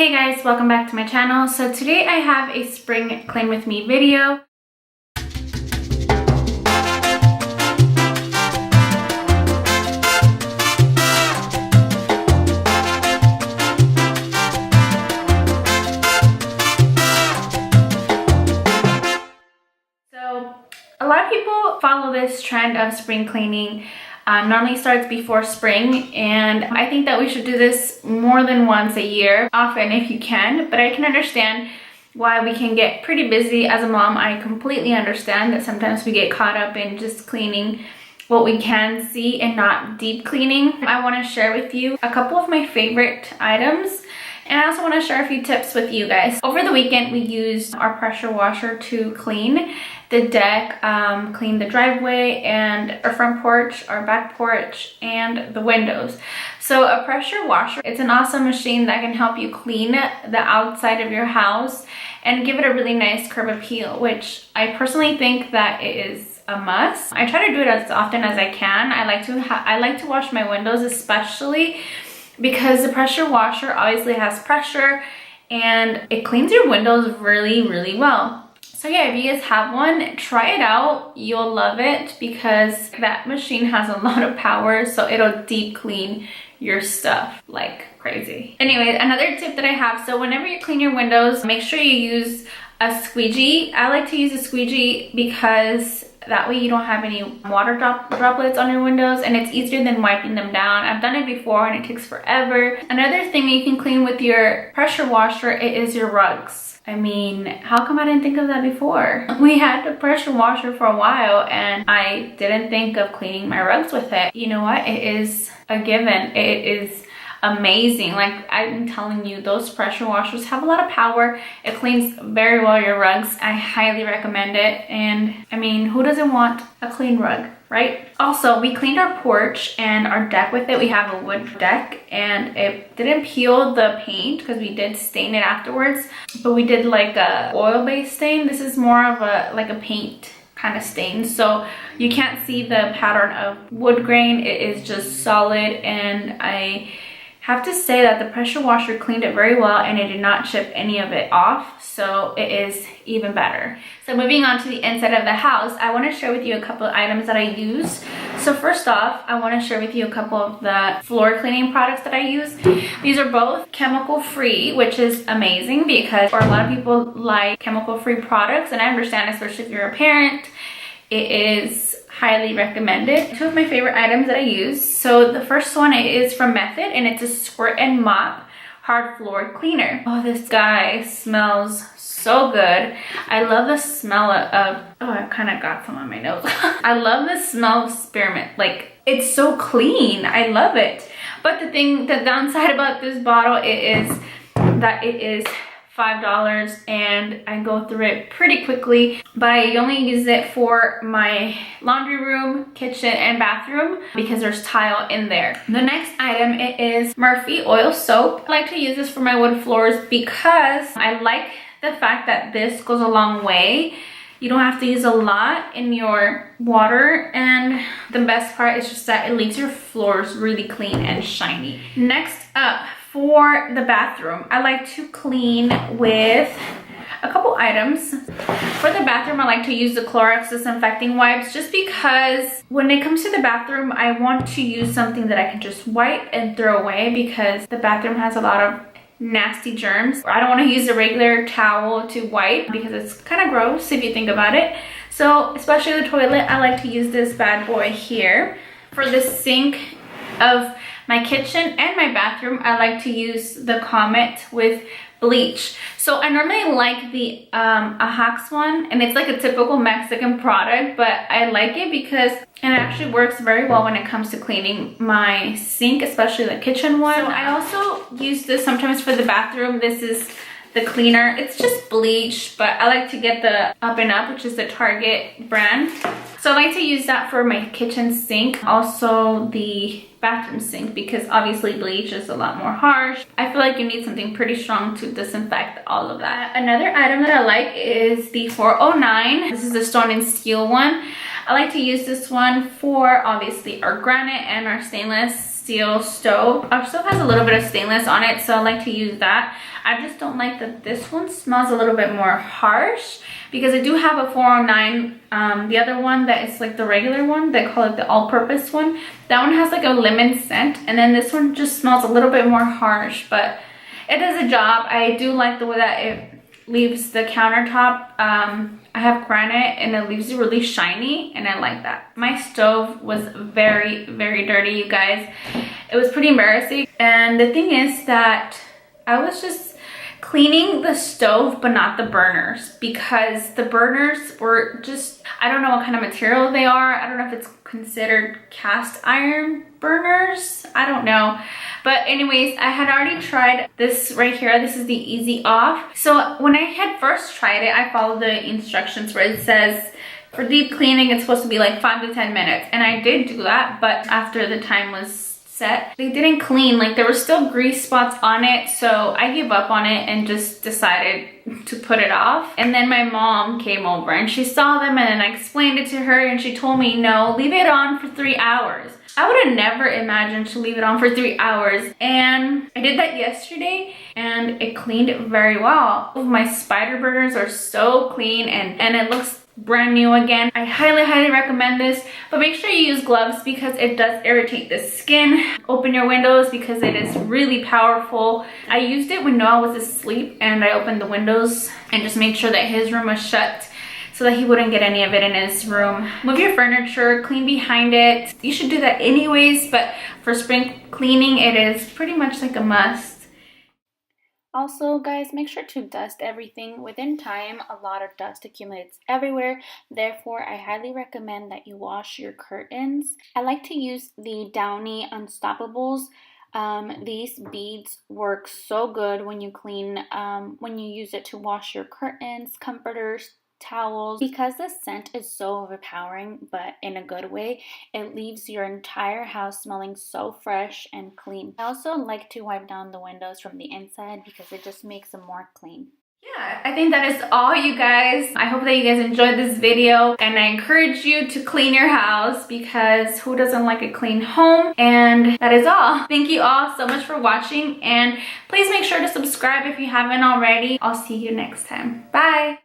Hey guys, welcome back to my channel. So today I have a spring clean with me video. So a lot of people follow this trend of spring cleaning. Normally starts before spring, and I think that we should do this more than once a year, often if you can, but I can understand why we can get pretty busy as a mom. I completely understand that sometimes we get caught up in just cleaning what we can see and not deep cleaning. I want to share with you a couple of my favorite items, and I also want to share a few tips with you guys. Over the weekend, we used our pressure washer to clean the deck, clean the driveway and our front porch, our back porch, and the windows. So a pressure washer, it's an awesome machine that can help you clean the outside of your house and give it a really nice curb appeal, which I personally think that it is a must. I try to do it as often as I can. I like to wash my windows, especially because the pressure washer obviously has pressure and it cleans your windows really well. So yeah, if you guys have one, try it out. You'll love it because that machine has a lot of power, so it'll deep clean your stuff like crazy. Anyway, another tip that I have, so whenever you clean your windows, make sure you use a squeegee. I like to use a squeegee because that way you don't have any water droplets on your windows, and it's easier than wiping them down. I've done it before and it takes forever. Another thing you can clean with your pressure washer is your rugs. I mean, how come I didn't think of that before? We had the pressure washer for a while and I didn't think of cleaning my rugs with it. You know what? It is a given. It is amazing. Like I'm telling you, those pressure washers have a lot of power. It cleans very well your rugs. I highly recommend it. And I mean, who doesn't want a clean rug, right? Also, we cleaned our porch and our deck with it. We have a wood deck and it didn't peel the paint because we did stain it afterwards, but we did like a oil-based stain. This is more of a paint kind of stain, so you can't see the pattern of wood grain. It is just solid, and I have to say that the pressure washer cleaned it very well and it did not chip any of it off, so it is even better. So moving on to the inside of the house, I want to share with you a couple of items that I use. So first off, I want to share with you a couple of the floor cleaning products that I use. These are both chemical free, which is amazing because a lot of people like chemical free products, and I understand, especially if you're a parent, it is highly recommended. Two of my favorite items that I use. So the first one is from Method, and it's a Squirt and Mop hard floor cleaner. Oh, this guy smells so good. I love the smell of, oh, I kind of got some on my nose. I love the smell of spearmint. Like, it's so clean. I love it. But the downside about this bottle is that it is $5 and I go through it pretty quickly, but I only use it for my laundry room, kitchen, and bathroom because there's tile in there. The next item is Murphy oil soap. I like to use this for my wood floors because I like the fact that this goes a long way. You don't have to use a lot in your water, and the best part is just that it leaves your floors really clean and shiny. Next up, for the bathroom, I like to clean with a couple items. For the bathroom, I like to use the Clorox disinfecting wipes just because when it comes to the bathroom, I want to use something that I can just wipe and throw away because the bathroom has a lot of nasty germs. I don't want to use a regular towel to wipe because it's kind of gross if you think about it. So especially the toilet, I like to use this bad boy here. For the sink of my kitchen and my bathroom, I like to use the Comet with bleach. So I normally like the Ajax one, and it's like a typical Mexican product, but I like it because it actually works very well when it comes to cleaning my sink, especially the kitchen one. So I also use this sometimes for the bathroom. This is the cleaner. It's just bleach, but I like to get the Up and Up, which is the Target brand. So I like to use that for my kitchen sink, also the bathroom sink, because obviously bleach is a lot more harsh. I feel like you need something pretty strong to disinfect all of that. Another item that I like is the 409. This is the stone and steel one. I like to use this one for obviously our granite and our stainless steel stove. Our stove has a little bit of stainless on it, so I like to use that. I just don't like that this one smells a little bit more harsh, because I do have a 409. The other one that is like the regular one, they call it the all-purpose one. That one has like a lemon scent, and then this one just smells a little bit more harsh, but it does a job. I do like the way that it leaves the countertop. I have granite and it leaves it really shiny, and I like that. My stove was very, very dirty, you guys. It was pretty embarrassing. And the thing is that I was just cleaning the stove but not the burners, because the burners were just, I don't know what kind of material they are. I don't know if it's considered cast iron burners, I don't know. But anyways, I had already tried this right here. This is the easy off. So when I had first tried it, I followed the instructions where it says for deep cleaning it's supposed to be like 5 to 10 minutes, and I did do that, but after the time was set, they didn't clean. Like, there were still grease spots on it, so I gave up on it and just decided to put it off. And then my mom came over and she saw them, and then I explained it to her, and she told me, no, leave it on for 3 hours. I would have never imagined to leave it on for 3 hours, and I did that yesterday and it cleaned very well. My spider burners are so clean, and it looks brand new again. I highly recommend this, but make sure you use gloves because it does irritate the skin. Open your windows because it is really powerful. I used it when Noah was asleep, and I opened the windows and just made sure that his room was shut so that he wouldn't get any of it in his room. Move your furniture, clean behind it. You should do that anyways, but for spring cleaning it is pretty much like a must. Also, guys, make sure to dust everything within time. A lot of dust accumulates everywhere. Therefore, I highly recommend that you wash your curtains. I like to use the Downy Unstoppables. These beads work so good when you clean, when you use it to wash your curtains, comforters, towels. Because the scent is so overpowering, but in a good way, it leaves your entire house smelling so fresh and clean. I also like to wipe down the windows from the inside because it just makes them more clean. Yeah, I think that is all, you guys. I hope that you guys enjoyed this video, and I encourage you to clean your house because who doesn't like a clean home? And that is all. Thank you all so much for watching, and please make sure to subscribe if you haven't already. I'll see you next time. Bye.